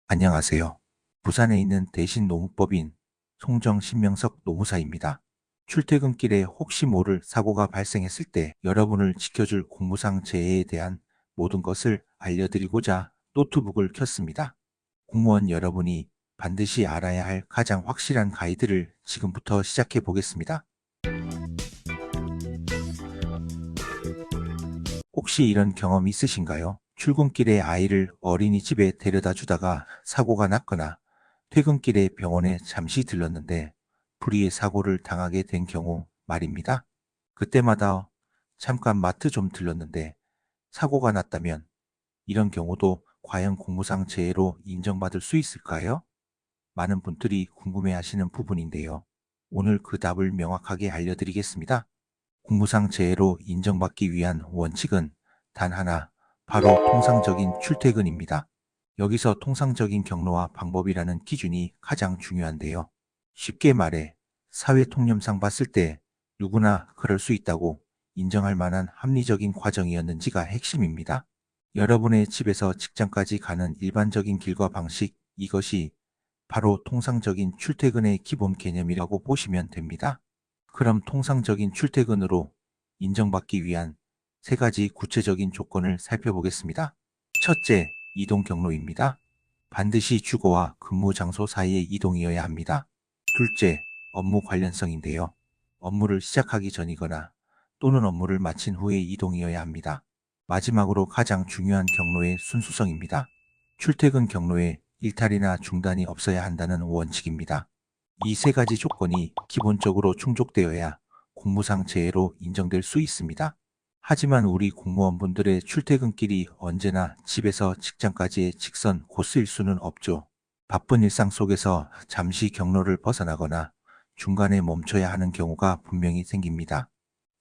안녕하세요. 부산에 있는 대신노무법인 송정 신명석 노무사입니다. 출퇴근길에 혹시 모를 사고가 발생했을 때 여러분을 지켜줄 공무상 재해에 대한 모든 것을 알려드리고자 노트북을 켰습니다. 공무원 여러분이 반드시 알아야 할 가장 확실한 가이드를 지금부터 시작해 보겠습니다. 혹시 이런 경험 있으신가요? 출근길에 아이를 어린이집에 데려다 주다가 사고가 났거나 퇴근길에 병원에 잠시 들렀는데 불의의 사고를 당하게 된 경우 말입니다. 그때마다 잠깐 마트 좀 들렀는데 사고가 났다면 이런 경우도 과연 공무상 재해로 인정받을 수 있을까요? 많은 분들이 궁금해하시는 부분인데요. 오늘 그 답을 명확하게 알려드리겠습니다. 공무상 재해로 인정받기 위한 원칙은 단 하나, 바로 통상적인 출퇴근입니다. 여기서 통상적인 경로와 방법이라는 기준이 가장 중요한데요. 쉽게 말해 사회 통념상 봤을 때 누구나 그럴 수 있다고 인정할 만한 합리적인 과정이었는지가 핵심입니다. 여러분의 집에서 직장까지 가는 일반적인 길과 방식, 이것이 바로 통상적인 출퇴근의 기본 개념이라고 보시면 됩니다. 그럼 통상적인 출퇴근으로 인정받기 위한 세 가지 구체적인 조건을 살펴보겠습니다. 첫째, 이동 경로입니다. 반드시 주거와 근무 장소 사이의 이동이어야 합니다. 둘째, 업무 관련성인데요. 업무를 시작하기 전이거나 또는 업무를 마친 후의 이동이어야 합니다. 마지막으로 가장 중요한 경로의 순수성입니다. 출퇴근 경로에 일탈이나 중단이 없어야 한다는 원칙입니다. 이 세 가지 조건이 기본적으로 충족되어야 공무상 재해로 인정될 수 있습니다. 하지만 우리 공무원분들의 출퇴근길이 언제나 집에서 직장까지의 직선 코스일 수는 없죠. 바쁜 일상 속에서 잠시 경로를 벗어나거나 중간에 멈춰야 하는 경우가 분명히 생깁니다.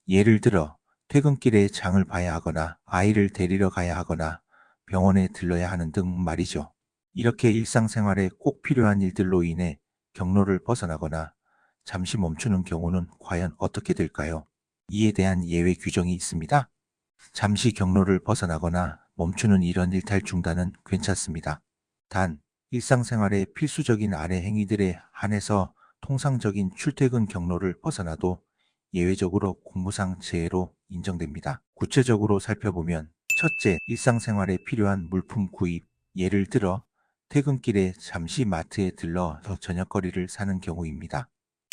예를 들어 퇴근길에 장을 봐야 하거나 아이를 데리러 가야 하거나 병원에 들러야 하는 등 말이죠. 이렇게 일상생활에 꼭 필요한 일들로 인해 경로를 벗어나거나 잠시 멈추는 경우는 과연 어떻게 될까요? 이에 대한 예외 규정이 있습니다. 잠시 경로를 벗어나거나 멈추는 이런 일탈 중단은 괜찮습니다. 단, 일상생활의 필수적인 아래 행위들에 한해서 통상적인 출퇴근 경로를 벗어나도 예외적으로 공무상 재해로 인정됩니다. 구체적으로 살펴보면 첫째, 일상생활에 필요한 물품 구입, 예를 들어 퇴근길에 잠시 마트에 들러 저녁거리를 사는 경우입니다.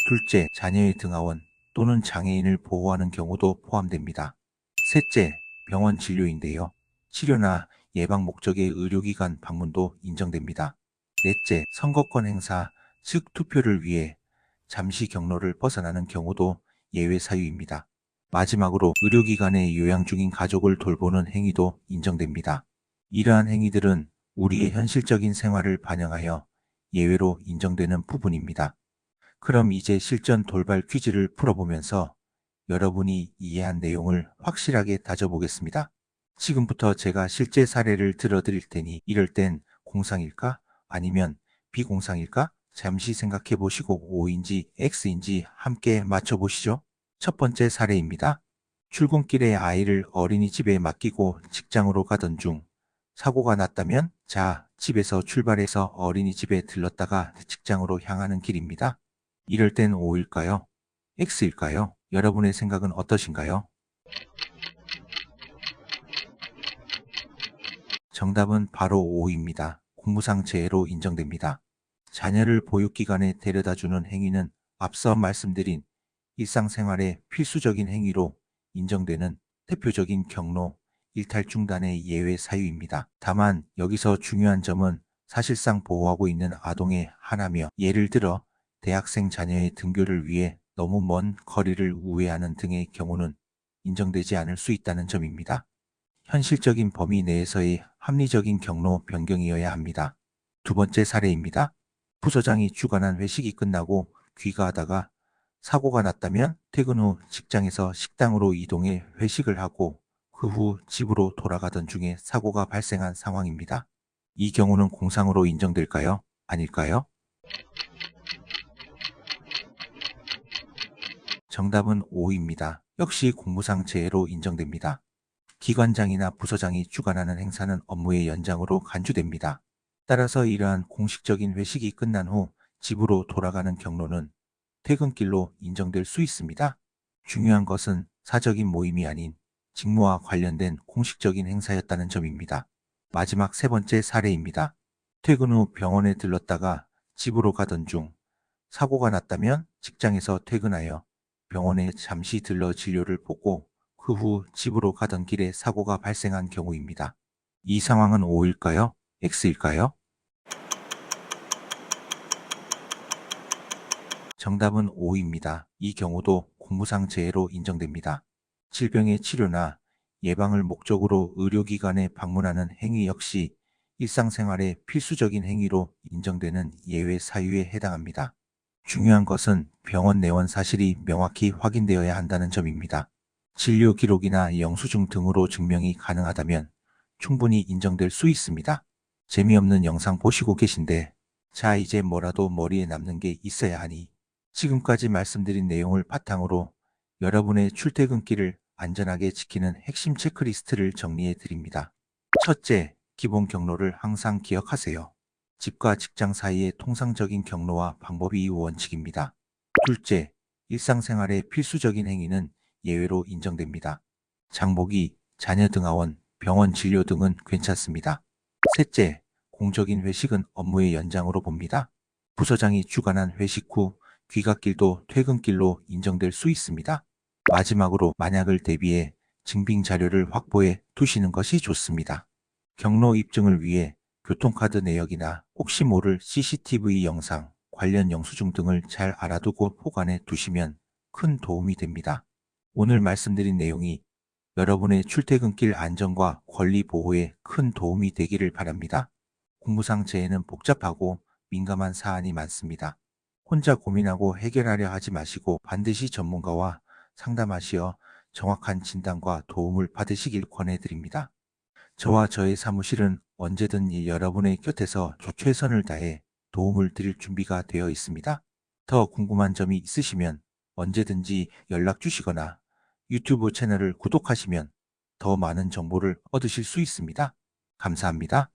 둘째, 자녀의 등하원 또는 장애인을 보호하는 경우도 포함됩니다. 셋째, 병원 진료인데요. 치료나 예방 목적의 의료기관 방문도 인정됩니다. 넷째, 선거권 행사, 즉 투표를 위해 잠시 경로를 벗어나는 경우도 예외 사유입니다. 마지막으로 의료기관에 요양 중인 가족을 돌보는 행위도 인정됩니다. 이러한 행위들은 우리의 현실적인 생활을 반영하여 예외로 인정되는 부분입니다. 그럼 이제 실전 돌발 퀴즈를 풀어보면서 여러분이 이해한 내용을 확실하게 다져보겠습니다. 지금부터 제가 실제 사례를 들어드릴 테니 이럴 땐 공상일까? 아니면 비공상일까? 잠시 생각해 보시고 O인지 X인지 함께 맞춰보시죠. 첫 번째 사례입니다. 출근길에 아이를 어린이집에 맡기고 직장으로 가던 중 사고가 났다면 자, 집에서 출발해서 어린이집에 들렀다가 직장으로 향하는 길입니다. 이럴 땐 O일까요? X일까요? 여러분의 생각은 어떠신가요? 정답은 바로 O입니다. 공무상 재해로 인정됩니다. 자녀를 보육기관에 데려다주는 행위는 앞서 말씀드린 일상생활의 필수적인 행위로 인정되는 대표적인 경로, 일탈 중단의 예외 사유입니다. 다만 여기서 중요한 점은 사실상 보호하고 있는 아동의 하나며 예를 들어 대학생 자녀의 등교를 위해 너무 먼 거리를 우회하는 등의 경우는 인정되지 않을 수 있다는 점입니다. 현실적인 범위 내에서의 합리적인 경로 변경이어야 합니다. 두 번째 사례입니다. 부서장이 주관한 회식이 끝나고 귀가하다가 사고가 났다면 퇴근 후 직장에서 식당으로 이동해 회식을 하고 그 후 집으로 돌아가던 중에 사고가 발생한 상황입니다. 이 경우는 공상으로 인정될까요? 아닐까요? 정답은 O입니다. 역시 공무상 재해로 인정됩니다. 기관장이나 부서장이 주관하는 행사는 업무의 연장으로 간주됩니다. 따라서 이러한 공식적인 회식이 끝난 후 집으로 돌아가는 경로는 퇴근길로 인정될 수 있습니다. 중요한 것은 사적인 모임이 아닌 직무와 관련된 공식적인 행사였다는 점입니다. 마지막 세 번째 사례입니다. 퇴근 후 병원에 들렀다가 집으로 가던 중 사고가 났다면 직장에서 퇴근하여 병원에 잠시 들러 진료를 받고 그 후 집으로 가던 길에 사고가 발생한 경우입니다. 이 상황은 O일까요? X일까요? 정답은 O입니다. 이 경우도 공무상 재해로 인정됩니다. 질병의 치료나 예방을 목적으로 의료기관에 방문하는 행위 역시 일상생활의 필수적인 행위로 인정되는 예외 사유에 해당합니다. 중요한 것은 병원 내원 사실이 명확히 확인되어야 한다는 점입니다. 진료 기록이나 영수증 등으로 증명이 가능하다면 충분히 인정될 수 있습니다. 재미없는 영상 보시고 계신데, 자, 이제 뭐라도 머리에 남는 게 있어야 하니 지금까지 말씀드린 내용을 바탕으로 여러분의 출퇴근길을 안전하게 지키는 핵심 체크리스트를 정리해 드립니다. 첫째, 기본 경로를 항상 기억하세요. 집과 직장 사이의 통상적인 경로와 방법이 원칙입니다. 둘째, 일상생활의 필수적인 행위는 예외로 인정됩니다. 장보기, 자녀 등하원, 병원 진료 등은 괜찮습니다. 셋째, 공적인 회식은 업무의 연장으로 봅니다. 부서장이 주관한 회식 후 귀갓길도 퇴근길로 인정될 수 있습니다. 마지막으로 만약을 대비해 증빙 자료를 확보해 두시는 것이 좋습니다. 경로 입증을 위해 교통카드 내역이나 혹시 모를 CCTV 영상, 관련 영수증 등을 잘 알아두고 보관해 두시면 큰 도움이 됩니다. 오늘 말씀드린 내용이 여러분의 출퇴근길 안전과 권리 보호에 큰 도움이 되기를 바랍니다. 공무상 재해는 복잡하고 민감한 사안이 많습니다. 혼자 고민하고 해결하려 하지 마시고 반드시 전문가와 상담하시어 정확한 진단과 도움을 받으시길 권해드립니다. 저와 저의 사무실은 언제든 여러분의 곁에서 최선을 다해 도움을 드릴 준비가 되어 있습니다. 더 궁금한 점이 있으시면 언제든지 연락 주시거나 유튜브 채널을 구독하시면 더 많은 정보를 얻으실 수 있습니다. 감사합니다.